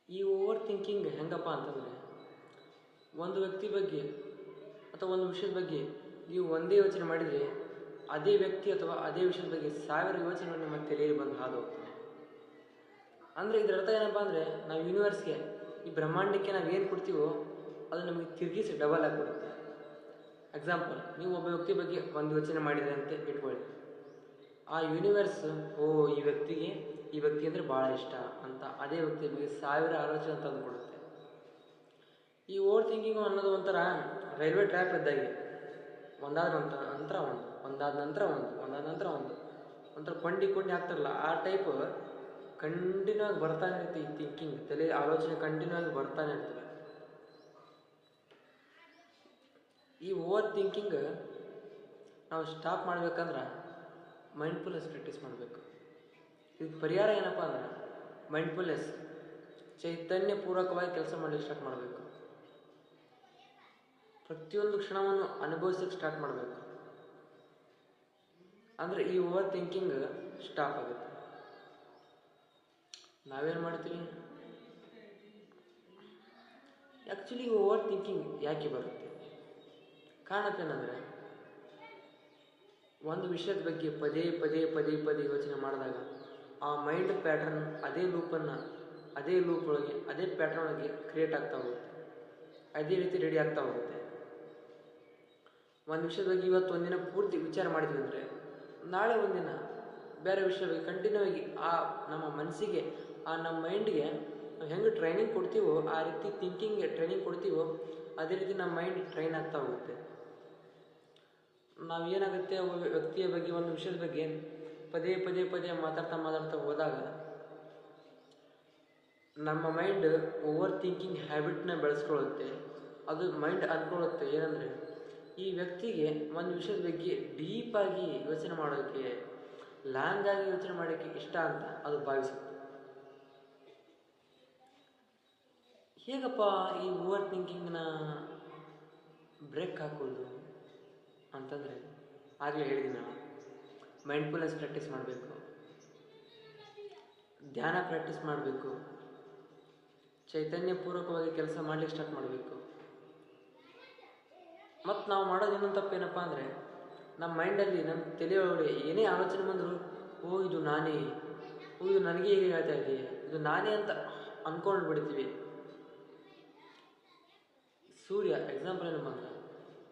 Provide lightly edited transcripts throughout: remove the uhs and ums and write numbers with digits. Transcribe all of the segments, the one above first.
ಈ over thinking ಹೆಂಗಪ್ಪ ಅಂತಂದರೆ, ಒಂದು ವ್ಯಕ್ತಿ ಬಗ್ಗೆ ಅಥವಾ ಒಂದು ವಿಷಯದ ಬಗ್ಗೆ ನೀವು ಒಂದೇ ಯೋಚನೆ ಮಾಡಿದರೆ ಅದೇ ವ್ಯಕ್ತಿ ಅಥವಾ ಅದೇ ವಿಷಯದ ಬಗ್ಗೆ 1000 ಯೋಚನೆಗಳು ನಿಮ್ಮ ತಲೆಯಲ್ಲಿ ಬಂದು ಹಾದು ಹೋಗ್ತದೆ. ಅಂದರೆ ಇದರ ಅರ್ಥ ಏನಪ್ಪ ಅಂದರೆ, ನಾವು ಯೂನಿವರ್ಸ್ಗೆ, ಈ ಬ್ರಹ್ಮಾಂಡಕ್ಕೆ ನಾವು ಏನು ಕೊಡ್ತೀವೋ ಅದು ನಮಗೆ ತಿರುಗಿಸಿ ಡಬಲ್ ಆಗಿಬಿಡುತ್ತೆ. ಎಕ್ಸಾಂಪಲ್, ನೀವು ಒಬ್ಬ ವ್ಯಕ್ತಿ ಬಗ್ಗೆ ಒಂದು ಯೋಚನೆ ಮಾಡಿದರೆ ಅಂತ ಇಟ್ಕೊಳ್ಳಿ. ಆ ಯೂನಿವರ್ಸ್ ಈ ವ್ಯಕ್ತಿ ಅಂದರೆ ಭಾಳ ಇಷ್ಟ ಅಂತ ಅದೇ ವ್ಯಕ್ತಿ ಬಗ್ಗೆ 1000 ಆಲೋಚನೆ ತಂದು ಕೊಡುತ್ತೆ. ಈ ಓವರ್ ಥಿಂಕಿಂಗು ಅನ್ನೋದು ಒಂಥರ ರೈಲ್ವೆ ಟ್ರ್ಯಾಪ್ ಇದ್ದಾಗೆ, ಒಂದಾದ ನಂತರ ಒಂದು ಒಂಥರ ಕೊಂಡಿ ಆಗ್ತಾರಲ್ಲ, ಆ ಟೈಪ್ ಕಂಟಿನ್ಯೂ ಆಗಿ ಬರ್ತಾನೆ ಇರುತ್ತೆ. ಈ ಥಿಂಕಿಂಗ್ ತಲೆ ಆಲೋಚನೆ ಕಂಟಿನ್ಯೂ ಆಗಿ ಬರ್ತಾನೆ ಇರ್ತದೆ. ಈ ಓವರ್ ಥಿಂಕಿಂಗ್ ನಾವು ಸ್ಟಾಪ್ ಮಾಡ್ಬೇಕಂದ್ರೆ ಮೈಂಡ್ಫುಲ್ನೆಸ್ ಪ್ರಾಕ್ಟೀಸ್ ಮಾಡಬೇಕು. ಇದಕ್ಕೆ ಪರಿಹಾರ ಏನಪ್ಪ ಅಂದ್ರೆ ಮೈಂಡ್ಫುಲ್ನೆಸ್, ಚೈತನ್ಯಪೂರ್ವಕವಾಗಿ ಕೆಲಸ ಮಾಡಲಿಕ್ಕೆ ಸ್ಟಾರ್ಟ್ ಮಾಡಬೇಕು. ಪ್ರತಿಯೊಂದು ಕ್ಷಣವನ್ನು ಅನುಭವಿಸಲಿಕ್ಕೆ ಸ್ಟಾರ್ಟ್ ಮಾಡಬೇಕು. ಅಂದರೆ ಈ ಓವರ್ ಥಿಂಕಿಂಗ್ ಸ್ಟಾಪ್ ಆಗುತ್ತೆ. ನಾವೇನು ಮಾಡ್ತೀವಿ, ಆ್ಯಕ್ಚುಲಿ ಓವರ್ ಥಿಂಕಿಂಗ್ ಯಾಕೆ ಬರುತ್ತೆ? ಕಾರಣಕ್ಕೇನೆಂದರೆ, ಒಂದು ವಿಷಯದ ಬಗ್ಗೆ ಪದೇ ಯೋಚನೆ ಮಾಡಿದಾಗ ಆ ಮೈಂಡ್ ಪ್ಯಾಟರ್ನ್ ಅದೇ ಲೂಪ್ ಒಳಗೆ ಅದೇ ಪ್ಯಾಟರ್ನ್ ಒಳಗೆ ಕ್ರಿಯೇಟ್ ಆಗ್ತಾ ಹೋಗುತ್ತೆ, ಅದೇ ರೀತಿ ರೆಡಿ ಆಗ್ತಾ ಹೋಗುತ್ತೆ. ಒಂದು ವಿಷಯದ ಬಗ್ಗೆ ಇವತ್ತು ಒಂದಿನ ಪೂರ್ತಿ ವಿಚಾರ ಮಾಡಿದ್ವಿ ಅಂದರೆ ನಾಳೆ ಒಂದಿನ ಬೇರೆ ವಿಷಯ ಬಗ್ಗೆ ಕಂಟಿನ್ಯೂ ಆಗಿ ಆ ನಮ್ಮ ಮನಸ್ಸಿಗೆ, ಆ ನಮ್ಮ ಮೈಂಡ್ಗೆ ನಾವು ಹೆಂಗೆ ಟ್ರೈನಿಂಗ್ ಕೊಡ್ತೀವೋ ಆ ರೀತಿ ಥಿಂಕಿಂಗ್ಗೆ ಟ್ರೈನಿಂಗ್ ಕೊಡ್ತೀವೋ ಅದೇ ರೀತಿ ನಮ್ಮ ಮೈಂಡ್ ಟ್ರೈನ್ ಆಗ್ತಾ ಹೋಗುತ್ತೆ. ನಾವು ಏನಾಗುತ್ತೆ, ಒಬ್ಬ ವ್ಯಕ್ತಿಯ ಬಗ್ಗೆ, ಒಂದು ವಿಷಯದ ಬಗ್ಗೆ ಪದೇ ಮಾತಾಡ್ತಾ ಹೋದಾಗ ನಮ್ಮ ಮೈಂಡ್ ಓವರ್ ಥಿಂಕಿಂಗ್ ಹ್ಯಾಬಿಟ್ನ ಬೆಳೆಸ್ಕೊಳ್ಳುತ್ತೆ. ಅದು ಮೈಂಡ್ ಅಂದ್ಕೊಳ್ಳುತ್ತೆ ಏನಂದರೆ, ಈ ವ್ಯಕ್ತಿಗೆ ಒಂದು ವಿಷಯದ ಬಗ್ಗೆ ಡೀಪಾಗಿ ಯೋಚನೆ ಮಾಡೋಕ್ಕೆ, ಲಾಂಗ್ ಆಗಿ ಯೋಚನೆ ಮಾಡೋಕ್ಕೆ ಇಷ್ಟ ಅಂತ ಅದು ಭಾವಿಸುತ್ತೆ. ಹೇಗಪ್ಪ ಈ ಓವರ್ ಥಿಂಕಿಂಗ್ನ ಬ್ರೇಕ್ ಹಾಕೋದು ಅಂತಂದರೆ, ಆಗಲೇ ಹೇಳಿದ್ದೀನಿ ನಾವು, ಮೈಂಡ್ಫುಲ್ನೆಸ್ ಪ್ರಾಕ್ಟೀಸ್ ಮಾಡಬೇಕು, ಧ್ಯಾನ ಪ್ರಾಕ್ಟೀಸ್ ಮಾಡಬೇಕು, ಚೈತನ್ಯಪೂರ್ವಕವಾಗಿ ಕೆಲಸ ಮಾಡಲಿಕ್ಕೆ ಸ್ಟಾರ್ಟ್ ಮಾಡಬೇಕು. ಮತ್ತು ನಾವು ಮಾಡೋದು ಇನ್ನೊಂದು ತಪ್ಪೇನಪ್ಪ ಅಂದರೆ, ನಮ್ಮ ಮೈಂಡಲ್ಲಿ, ನಮ್ಮ ತಲೆಯೊಳಗಡೆ ಏನೇ ಆಲೋಚನೆ ಬಂದರೂ ಇದು ನಾನೇ, ಇದು ನನಗೆ ಹೇಗೆ ಹೇಳ್ತಾ ಇದೆ, ಇದು ನಾನೇ ಅಂತ ಅಂದ್ಕೊಂಡು ಬಿಡ್ತೀವಿ. ಸೂರ್ಯ ಎಕ್ಸಾಂಪಲ್ ಏನಪ್ಪ ಅಂದ್ರೆ,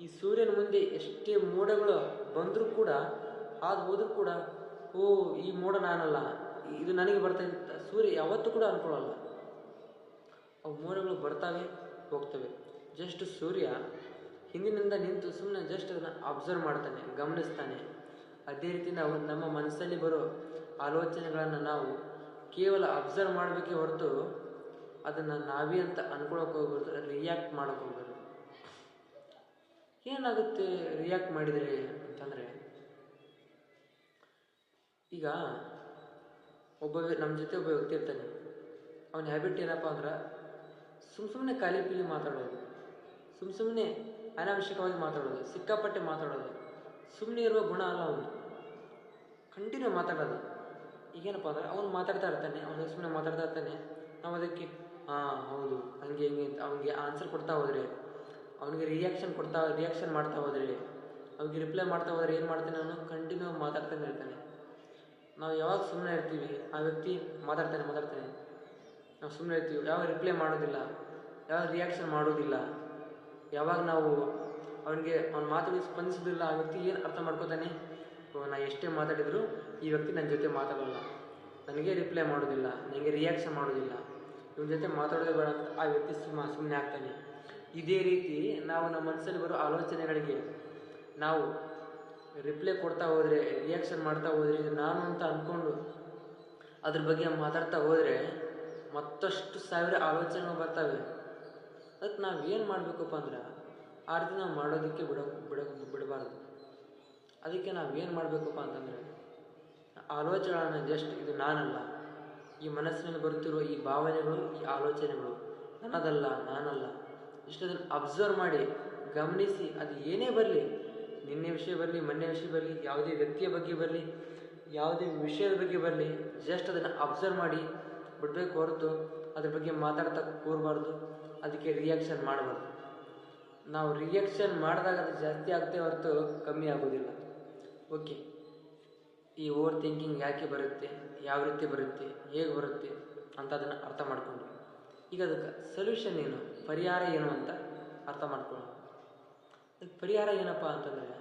ಈ ಸೂರ್ಯನ ಮುಂದೆ ಎಷ್ಟೇ ಮೋಡಗಳು ಬಂದರೂ ಕೂಡ, ಹಾದು ಹೋದರೂ ಕೂಡ ಈ ಮೋಡ ನಾನಲ್ಲ, ಇದು ನನಗೆ ಬರ್ತಾ ಅಂತ ಸೂರ್ಯ ಯಾವತ್ತೂ ಕೂಡ ಅಂದ್ಕೊಳ್ಳಲ್ಲ. ಅವು ಮೋಡಗಳು ಬರ್ತಾವೆ ಹೋಗ್ತವೆ. ಜಸ್ಟ್ ಸೂರ್ಯ ಹಿಂದಿನಿಂದ ನಿಂತು ಸುಮ್ಮನೆ ಜಸ್ಟ್ ಅದನ್ನು ಅಬ್ಸರ್ವ್ ಮಾಡ್ತಾನೆ, ಗಮನಿಸ್ತಾನೆ. ಅದೇ ರೀತಿ ನಾವು ನಮ್ಮ ಮನಸ್ಸಲ್ಲಿ ಬರೋ ಆಲೋಚನೆಗಳನ್ನು ನಾವು ಕೇವಲ ಅಬ್ಸರ್ವ್ ಮಾಡಬೇಕೇ ಹೊರತು ಅದನ್ನು ನಾವೇ ಅಂತ ಅಂದ್ಕೊಳಕ್ಕೆ ಹೋಗ್ಬಾರ್ದು, ರಿಯಾಕ್ಟ್ ಮಾಡೋಕ್ಕೆ ಹೋಗ್ಬಾರ್ದು. ಏನಾಗುತ್ತೆ ರಿಯಾಕ್ಟ್ ಮಾಡಿದರೆ ಅಂತಂದರೆ, ಈಗ ನಮ್ಮ ಜೊತೆ ಒಬ್ಬ ವ್ಯಕ್ತಿ ಇರ್ತಾನೆ. ಅವನ ಹ್ಯಾಬಿಟ್ ಏನಪ್ಪ ಅಂದ್ರೆ, ಸುಮ್ಮನೆ ಖಾಲಿ ಪೀಲಿ ಮಾತಾಡೋದು, ಸುಮ್ಮನೆ ಅನಾವಶ್ಯಕವಾಗಿ ಮಾತಾಡೋದು, ಸಿಕ್ಕಾಪಟ್ಟೆ ಮಾತಾಡೋದು, ಸುಮ್ಮನೆ ಇರುವ ಗುಣ ಅಲ್ಲ ಅವನು, ಕಂಟಿನ್ಯೂ ಮಾತಾಡೋದು. ಈಗೇನಪ್ಪ ಅಂದ್ರೆ, ಅವನು ಮಾತಾಡ್ತಾ ಇರ್ತಾನೆ, ಅವನು ಸುಮ್ಮನೆ ಮಾತಾಡ್ತಾ ಇರ್ತಾನೆ. ನಾವು ಅದಕ್ಕೆ ಹೌದು ಹಂಗೆ ಅಂತ ಅವನಿಗೆ ಆನ್ಸರ್ ಕೊಡ್ತಾ ಹೋದರೆ, ಅವನಿಗೆ ರಿಯಾಕ್ಷನ್ ಮಾಡ್ತಾ ಹೋದರೆ, ಅವ್ನಿಗೆ ರಿಪ್ಲೈ ಮಾಡ್ತಾ ಹೋದರೆ ಏನು ಮಾಡ್ತಾನೆ, ಅವನು ಕಂಟಿನ್ಯೂ ಮಾತಾಡ್ತಾನೆ ಇರ್ತಾನೆ. ನಾವು ಯಾವಾಗ ಸುಮ್ಮನೆ ಇರ್ತೀವಿ, ಆ ವ್ಯಕ್ತಿ ಮಾತಾಡ್ತಾನೆ, ನಾವು ಸುಮ್ಮನೆ ಇರ್ತೀವಿ, ಯಾವಾಗ ರಿಪ್ಲೈ ಮಾಡೋದಿಲ್ಲ, ಯಾವಾಗ ರಿಯಾಕ್ಷನ್ ಮಾಡೋದಿಲ್ಲ, ಯಾವಾಗ ನಾವು ಅವನ ಮಾತುಗಳಿಗೆ ಸ್ಪಂದಿಸೋದಿಲ್ಲ, ಆ ವ್ಯಕ್ತಿ ಏನು ಅರ್ಥ ಮಾಡ್ಕೋತಾನೆ, ನಾ ಎಷ್ಟೇ ಮಾತಾಡಿದ್ರು ಈ ವ್ಯಕ್ತಿ ನನ್ನ ಜೊತೆ ಮಾತಾಡೋಲ್ಲ, ನನಗೆ ರಿಪ್ಲೈ ಮಾಡೋದಿಲ್ಲ, ನನಗೆ ರಿಯಾಕ್ಷನ್ ಮಾಡೋದಿಲ್ಲ, ಇವನ ಜೊತೆ ಮಾತಾಡೋದೇ ಬೇಡ ಅಂತ ಆ ವ್ಯಕ್ತಿ ಸುಮ್ಮನೆ ಆಗ್ತಾನೆ. ಇದೇ ರೀತಿ ನಾವು ನಮ್ಮ ಮನಸ್ಸಲ್ಲಿ ಬರೋ ಆಲೋಚನೆಗಳಿಗೆ ನಾವು ರಿಪ್ಲೈ ಕೊಡ್ತಾ ಹೋದರೆ, ರಿಯಾಕ್ಷನ್ ಮಾಡ್ತಾ ಹೋದರೆ, ಇದು ನಾನು ಅಂತ ಅಂದ್ಕೊಂಡು ಅದ್ರ ಬಗ್ಗೆ ಮಾತಾಡ್ತಾ ಹೋದರೆ ಮತ್ತಷ್ಟು 1000 ಆಲೋಚನೆಗಳು ಬರ್ತವೆ. ಅದಕ್ಕೆ ನಾವು ಏನು ಮಾಡಬೇಕಪ್ಪ ಅಂದ್ರೆ, ಆ ರೀತಿ ನಾವು ಮಾಡೋದಕ್ಕೆ ಬಿಡಬಾರ್ದು. ಅದಕ್ಕೆ ನಾವು ಏನು ಮಾಡಬೇಕಪ್ಪ ಅಂತಂದರೆ, ಆಲೋಚನೆಗಳನ್ನು ಜಸ್ಟ್ ಇದು ನಾನಲ್ಲ, ಈ ಮನಸ್ಸಿನಲ್ಲಿ ಬರುತ್ತಿರುವ ಈ ಭಾವನೆಗಳು, ಈ ಆಲೋಚನೆಗಳು ನಾನಲ್ಲ ಇಷ್ಟದನ್ನು ಅಬ್ಸರ್ವ್ ಮಾಡಿ ಗಮನಿಸಿ, ಅದು ಏನೇ ಬರಲಿ, ನಿನ್ನೆ ವಿಷಯ ಬರಲಿ, ಮೊನ್ನೆ ವಿಷಯ ಬರಲಿ, ಯಾವುದೇ ವ್ಯಕ್ತಿಯ ಬಗ್ಗೆ ಬರಲಿ, ಯಾವುದೇ ವಿಷಯದ ಬಗ್ಗೆ ಬರಲಿ, ಜಸ್ಟ್ ಅದನ್ನು ಅಬ್ಸರ್ವ್ ಮಾಡಿ ಬಿಡಬೇಕು ಹೊರತು ಅದ್ರ ಬಗ್ಗೆ ಮಾತಾಡ್ತಾ ಕೂರಬಾರ್ದು, ಅದಕ್ಕೆ ರಿಯಾಕ್ಷನ್ ಮಾಡಬಾರ್ದು. ನಾವು ರಿಯಾಕ್ಷನ್ ಮಾಡಿದಾಗ ಅದು ಜಾಸ್ತಿ ಆಗ್ತೇ ಹೊರತು ಕಮ್ಮಿ ಆಗೋದಿಲ್ಲ. ಓಕೆ, ಈ ಓವರ್ ಥಿಂಕಿಂಗ್ ಯಾಕೆ ಬರುತ್ತೆ, ಯಾವ ರೀತಿ ಬರುತ್ತೆ, ಹೇಗೆ ಬರುತ್ತೆ ಅಂತ ಅದನ್ನು ಅರ್ಥ ಮಾಡಿಕೊಂಡು ಈಗ ಅದಕ್ಕೆ ಸೊಲ್ಯೂಷನ್ ಏನು, ಪರಿಹಾರ ಏನು ಅಂತ ಅರ್ಥ ಮಾಡ್ಕೊಳ್ಳೋಣ. ಅದಕ್ಕೆ ಪರಿಹಾರ ಏನಪ್ಪ ಅಂತಂದರೆ,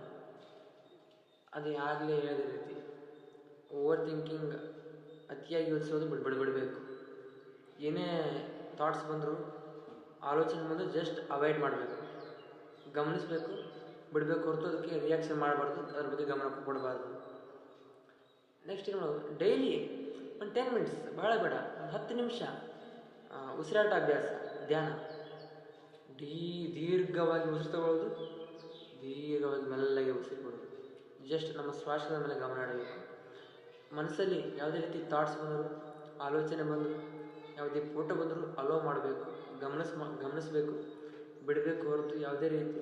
ಅದು ಆಗಲೇ ಹೇಳಿದ ರೀತಿ ಓವರ್ ಥಿಂಕಿಂಗ್ ಅತಿಯಾಗಿ ಯೋಚಿಸೋದು ಬಿಡಬೇಕು. ಏನೇ ಥಾಟ್ಸ್ ಬಂದರೂ, ಆಲೋಚನೆ ಬಂದರೂ ಜಸ್ಟ್ ಅವಾಯ್ಡ್ ಮಾಡಬೇಕು, ಗಮನಿಸಬೇಕು, ಬಿಡಬೇಕು ಹೊರತು ಅದಕ್ಕೆ ರಿಯಾಕ್ಷನ್ ಮಾಡಬಾರ್ದು, ಅದ್ರ ಬಗ್ಗೆ ಗಮನ ಕೊಡಬಾರ್ದು. ನೆಕ್ಸ್ಟ್ ಏನು ಮಾಡೋದು, ಡೈಲಿ ಒಂದು 10 ಮಿನಿಟ್ಸ್, ಭಾಳ ಬೇಡ, ಒಂದು 10 ನಿಮಿಷ ಉಸಿರಾಟ ಅಭ್ಯಾಸ, ಧ್ಯಾನ. ದೀರ್ಘವಾಗಿ ಉಸಿರು ತಗೊಳ್ಳೋದು, ದೀರ್ಘವಾಗಿ ಮೆಲ್ಲಗೆ ಉಸಿರು ಬಿಡೋದು. ಜಸ್ಟ್ ನಮ್ಮ ಶ್ವಾಸದ ಮೇಲೆ ಗಮನ ಇಡಬೇಕು. ಮನಸ್ಸಲ್ಲಿ ಯಾವುದೇ ರೀತಿ ಥಾಟ್ಸ್ ಬಂದರೂ, ಆಲೋಚನೆ ಬಂದರೂ, ಯಾವುದೇ ಫೋಟೋ ಬಂದರೂ ಅಲೋ ಮಾಡಬೇಕು, ಗಮನಿಸಬೇಕು, ಬಿಡಬೇಕು ಹೊರತು ಯಾವುದೇ ರೀತಿ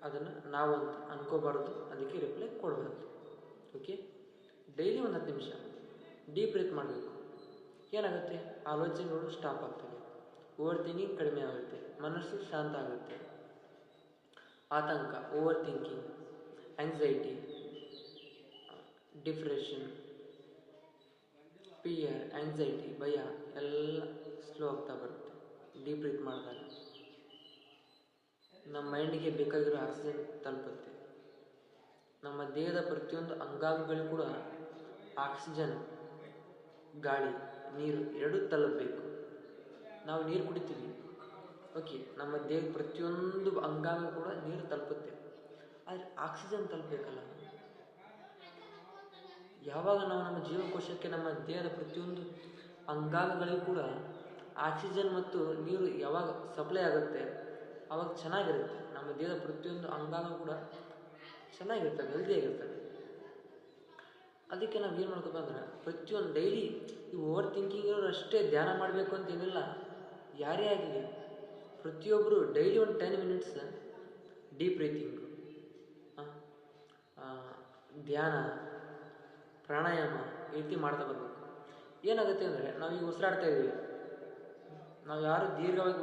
ಅದನ್ನು ನಾವು ಅಂತ ಅನ್ಕೋಬಾರ್ದು, ಅದಕ್ಕೆ ರಿಪ್ಲೈ ಕೊಡಬಾರ್ದು. ಓಕೆ, ಡೈಲಿ ಒಂದು 10 ನಿಮಿಷ ಡೀಪ್ ಬ್ರೀತ್ ಮಾಡಬೇಕು. ಏನಾಗುತ್ತೆ, ಆಲೋಚನೆಗಳು ಸ್ಟಾಪ್ ಆಗ್ತವೆ, ಓವರ್ ಥಿಂಕಿಂಗ್ ಕಡಿಮೆ ಆಗುತ್ತೆ, ಮನಸ್ಸು ಶಾಂತ ಆಗುತ್ತೆ. ಆತಂಕ, over thinking, anxiety, depression, fear, anxiety, ಭಯ ಎಲ್ಲ ಸ್ಲೋ ಆಗ್ತಾ ಬರುತ್ತೆ ಡೀಪ್ ಬ್ರೀತ್ ಮಾಡಿದಾಗ. ನಮ್ಮ ಮೈಂಡಿಗೆ ಬೇಕಾಗಿರೋ ಆಕ್ಸಿಜನ್ ತಲುಪುತ್ತೆ. ನಮ್ಮ ದೇಹದ ಪ್ರತಿಯೊಂದು ಅಂಗಾಂಗಗಳು ಕೂಡ ಆಕ್ಸಿಜನ್, ಗಾಳಿ, ನೀರು ಎರಡೂ ತಲುಪಬೇಕು. ನಾವು ನೀರು ಕುಡಿತೀವಿ, ಓಕೆ, ನಮ್ಮ ದೇಹದ ಪ್ರತಿಯೊಂದು ಅಂಗಾಂಗ ಕೂಡ ನೀರು ತಲುಪುತ್ತೆ, ಆದರೆ ಆಕ್ಸಿಜನ್ ತಲುಪಬೇಕಲ್ಲ. ಯಾವಾಗ ನಾವು ನಮ್ಮ ಜೀವಕೋಶಕ್ಕೆ, ನಮ್ಮ ದೇಹದ ಪ್ರತಿಯೊಂದು ಅಂಗಾಂಗಗಳಿಗೂ ಕೂಡ ಆಕ್ಸಿಜನ್ ಮತ್ತು ನೀರು ಯಾವಾಗ ಸಪ್ಲೈ ಆಗುತ್ತೆ ಆವಾಗ ಚೆನ್ನಾಗಿರುತ್ತೆ. ನಮ್ಮ ದೇಹದ ಪ್ರತಿಯೊಂದು ಅಂಗಾಂಗ ಕೂಡ ಚೆನ್ನಾಗಿರ್ತವೆ, ಹೆಲ್ದಿಯಾಗಿರ್ತವೆ. ಅದಕ್ಕೆ ನಾವು ಏನು ಮಾಡ್ಬೇಕು ಅಂದ್ರೆ, ಪ್ರತಿಯೊಂದು ಡೈಲಿ ಈ ಓವರ್ ಥಿಂಕಿಂಗ್ ಇರೋರು ಅಷ್ಟೇ ಧ್ಯಾನ ಮಾಡಬೇಕು ಅಂತೇನಿಲ್ಲ. ಯಾರೇ ಆಗಲಿ, ಪ್ರತಿಯೊಬ್ಬರು ಡೈಲಿ ಒಂದು 10 ಮಿನಿಟ್ಸ್ ಡೀಪ್ ಬ್ರೀತಿಂಗು, ಧ್ಯಾನ, ಪ್ರಾಣಾಯಾಮ ಈ ರೀತಿ ಮಾಡ್ತಾ ಬರಬೇಕು. ಏನಾಗುತ್ತೆ ಅಂದರೆ, ನಾವೀಗ ಉಸಿರಾಡ್ತಾ ಇದ್ದೀವಿ, ನಾವು ಯಾರು ದೀರ್ಘವಾಗಿ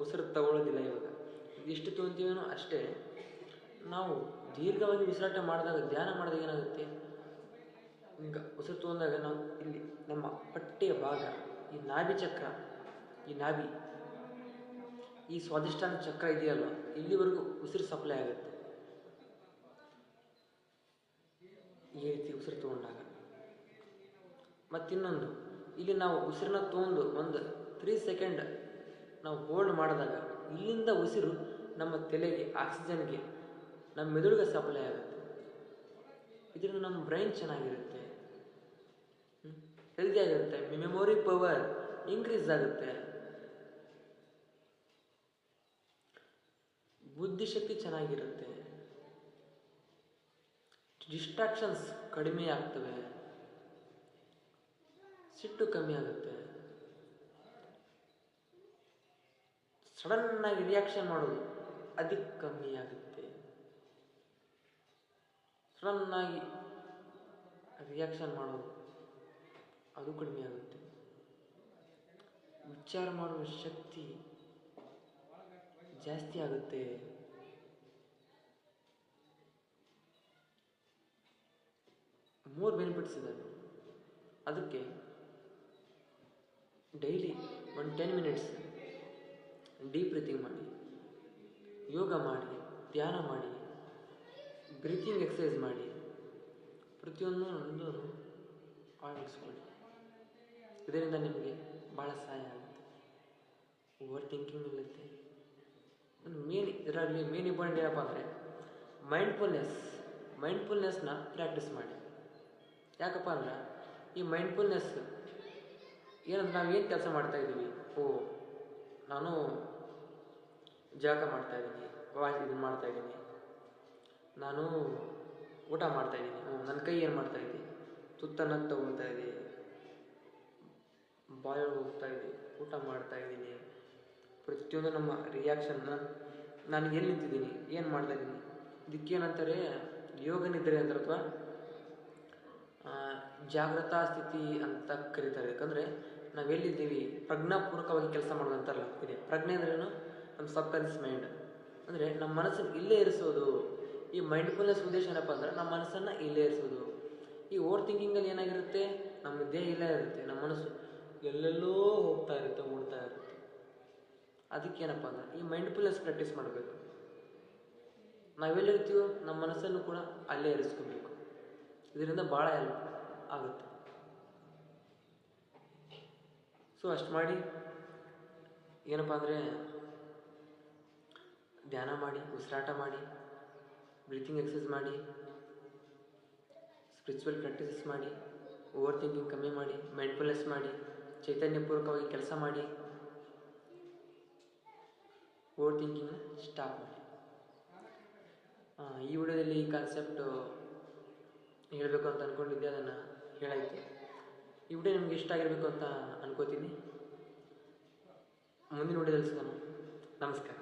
ಉಸಿರು ತಗೊಳ್ಳೋದಿಲ್ಲ. ಇವಾಗ ಎಷ್ಟು ತೊಗೊತೀವೋ ಅಷ್ಟೇ. ನಾವು ದೀರ್ಘವಾಗಿ ಉಸಿರಾಟ ಮಾಡಿದಾಗ, ಧ್ಯಾನ ಮಾಡಿದಾಗ ಏನಾಗುತ್ತೆ, ಈಗ ಉಸಿರು ತೊಗೊಂಡಾಗ ನಾವು ಇಲ್ಲಿ ನಮ್ಮ ಹೊಟ್ಟೆಯ ಭಾಗ, ಈ ನಾಭಿ ಚಕ್ರ, ಈ ಸ್ವಾದಿಷ್ಟಾನ ಚಕ್ರ ಇದೆಯಲ್ಲ, ಇಲ್ಲಿವರೆಗೂ ಉಸಿರು ಸಪ್ಲೈ ಆಗುತ್ತೆ ಈ ರೀತಿ ಉಸಿರು ತೊಗೊಂಡಾಗ. ಮತ್ತಿನ್ನೊಂದು, ಇಲ್ಲಿ ನಾವು ಉಸಿರನ್ನ ತೊಗೊಂಡು ಒಂದು 3 ಸೆಕೆಂಡ್ ನಾವು ಹೋಲ್ಡ್ ಮಾಡಿದಾಗ ಇಲ್ಲಿಂದ ಉಸಿರು ನಮ್ಮ ತಲೆಗೆ, ಆಕ್ಸಿಜನ್ಗೆ, ನಮ್ಮ ಮೆದುಳಿಗೆ ಸಪ್ಲೈ ಆಗುತ್ತೆ. ಇದರಿಂದ ನಮ್ಮ ಬ್ರೈನ್ ಚೆನ್ನಾಗಿರುತ್ತೆ, ಹೆಲ್ದಿ ಆಗಿರುತ್ತೆ, ಮೆಮೊರಿ ಪವರ್ ಇನ್ಕ್ರೀಸ್ ಆಗುತ್ತೆ, ಬುದ್ಧಿಶಕ್ತಿ ಚೆನ್ನಾಗಿರುತ್ತೆ, ಡಿಸ್ಟ್ರಾಕ್ಷನ್ಸ್ ಕಡಿಮೆ ಆಗ್ತವೆ, ಸಿಟ್ಟು ಕಮ್ಮಿ ಆಗುತ್ತೆ, ಸಡನ್ನಾಗಿ ರಿಯಾಕ್ಷನ್ ಮಾಡೋದು ಅದಕ್ಕೆ ಕಮ್ಮಿ ಆಗುತ್ತೆ, ಸಡನ್ನಾಗಿ ರಿಯಾಕ್ಷನ್ ಮಾಡೋದು ಅದು ಕಡಿಮೆ ಆಗುತ್ತೆ, ವಿಚಾರ ಮಾಡುವ ಶಕ್ತಿ ಜಾಸ್ತಿ ಆಗುತ್ತೆ. ಮೂರು ಬೆನಿಫಿಟ್ಸ್ ಇದೆ. ಅದಕ್ಕೆ ಡೈಲಿ ಒಂದು 10 ಮಿನಿಟ್ಸ್ ಡೀಪ್ ಬ್ರೀತಿಂಗ್ ಮಾಡಿ, ಯೋಗ ಮಾಡಿ, ಧ್ಯಾನ ಮಾಡಿ, ಬ್ರೀತಿಂಗ್ ಎಕ್ಸಸೈಸ್ ಮಾಡಿ, ಪ್ರತಿಯೊಂದು ಅಳವಡಿಸ್ಕೊಳ್ಳಿ. ಇದರಿಂದ ನಿಮಗೆ ಭಾಳ ಸಹಾಯ ಆಗುತ್ತೆ. ಓವರ್ ಥಿಂಕಿಂಗ್ ಇರುತ್ತೆ. ಇದರಲ್ಲಿ ಮೇನ್ ಇಂಪಾರ್ಟೆಂಟ್ ಏನಪ್ಪ ಅಂದರೆ, ಮೈಂಡ್ಫುಲ್ನೆಸ್ನ ಪ್ರಾಕ್ಟೀಸ್ ಮಾಡಿ. ಯಾಕಪ್ಪ ಅಂದ್ರೆ, ಈ ಮೈಂಡ್ಫುಲ್ನೆಸ್ ಏನಂದ್ರೆ, ನಾವೇನು ಕೆಲಸ ಮಾಡ್ತಾಯಿದ್ದೀವಿ, ನಾನು ಜಳಕ ಮಾಡ್ತಾಯಿದ್ದೀನಿ, ಇದನ್ನು ಮಾಡ್ತಾಯಿದ್ದೀನಿ, ನಾನು ಊಟ ಮಾಡ್ತಾಯಿದ್ದೀನಿ, ನನ್ನ ಕೈ ಏನು ಮಾಡ್ತಾಯಿದ್ದೆ, ತುತ್ತನ್ನು ತಗೊಳ್ತಾ ಇದೆ, ಬಾಯೊಳಗೆ ಹೋಗ್ತಾ ಇದೆ, ಊಟ ಮಾಡ್ತಾಯಿದ್ದೀನಿ, ಪ್ರತಿಯೊಂದು ನಮ್ಮ ರಿಯಾಕ್ಷನ್, ನಾನು ಎಲ್ಲಿ ನಿಂತಿದ್ದೀನಿ, ಏನು ಮಾಡ್ತಾಯಿದ್ದೀನಿ, ಇದಕ್ಕೇನಂತಾರೆ ಯೋಗ ನಿದ್ರೆ ಅಂತಾರೆ, ಅಥವಾ ಜಾಗೃತಾ ಸ್ಥಿತಿ ಅಂತ ಕರೀತಾರೆ. ಯಾಕಂದರೆ ನಾವೆಲ್ಲಿದ್ದೀವಿ ಪ್ರಜ್ಞಾಪೂರ್ವಕವಾಗಿ ಕೆಲಸ ಮಾಡೋದಂತಾರಲ್ಲ ಇದೆ. ಪ್ರಜ್ಞೆ ಅಂದ್ರೇನು? ನಮ್ಮ ಸಬ್ಕಾನ್ಷಿಯಸ್ ಮೈಂಡ್. ಅಂದರೆ ನಮ್ಮ ಮನಸ್ಸನ್ನು ಇಲ್ಲೇ ಇರಿಸೋದು. ಈ ಮೈಂಡ್ಫುಲ್ನೆಸ್ ಉದ್ದೇಶ ಏನಪ್ಪ ಅಂದ್ರೆ ನಮ್ಮ ಮನಸ್ಸನ್ನು ಇಲ್ಲೇ ಇರಿಸೋದು. ಈ ಓವರ್ ಥಿಂಕಿಂಗಲ್ಲಿ ಏನಾಗಿರುತ್ತೆ, ನಮ್ಮ ದೇಹ ಇಲ್ಲೇ ಇರುತ್ತೆ, ನಮ್ಮ ಮನಸ್ಸು ಎಲ್ಲೆಲ್ಲೋ ಹೋಗ್ತಾ ಇರುತ್ತೆ, ಓಡ್ತಾ ಇರುತ್ತೆ. ಅದಕ್ಕೇನಪ್ಪ ಅಂದ್ರೆ ಈ ಮೈಂಡ್ಫುಲ್ನೆಸ್ ಪ್ರಾಕ್ಟೀಸ್ ಮಾಡಬೇಕು. ನಾವೆಲ್ಲಿರ್ತೀವೋ ನಮ್ಮ ಮನಸ್ಸನ್ನು ಕೂಡ ಅಲ್ಲೇ ಇರಿಸ್ಕೋಬೇಕು. ಇದರಿಂದ ಭಾಳ ಹೆಲ್ಪ್ ಆಗುತ್ತೆ. ಸೊ ಅಷ್ಟು ಮಾಡಿ ಏನಪ್ಪ ಅಂದರೆ ಧ್ಯಾನ ಮಾಡಿ, ಉಸಿರಾಟ ಮಾಡಿ, ಬ್ರೀತಿಂಗ್ ಎಕ್ಸಸೈಸ್ ಮಾಡಿ, ಸ್ಪಿರಿಚುವಲ್ ಪ್ರಾಕ್ಟೀಸಸ್ ಮಾಡಿ, ಓವರ್ ಥಿಂಕಿಂಗ್ ಕಮ್ಮಿ ಮಾಡಿ, ಮೈಂಡ್ಫುಲ್ನೆಸ್ ಮಾಡಿ, ಚೈತನ್ಯಪೂರ್ವಕವಾಗಿ ಕೆಲಸ ಮಾಡಿ, ಓವರ್ ಥಿಂಕಿಂಗ್ ಸ್ಟಾಪ್ ಮಾಡಿ. ಈ ವಿಡಿಯೋದಲ್ಲಿ ಈ ಕಾನ್ಸೆಪ್ಟ್ ಹೇಳಬೇಕು ಅಂತ ಅಂದ್ಕೊಂಡಿದ್ದೆ, ಅದನ್ನು ಹೇಳಾಯಿತು. ಈ ವಿಡಿಯೋ ನಿಮ್ಗೆ ಇಷ್ಟ ಆಗಿರಬೇಕು ಅಂತ ಅನ್ಕೋತೀನಿ. ಮುಂದಿನ ವಿಡಿಯೋದಲ್ಲಿ ಸಿಗೋಣ. ನಮಸ್ಕಾರ.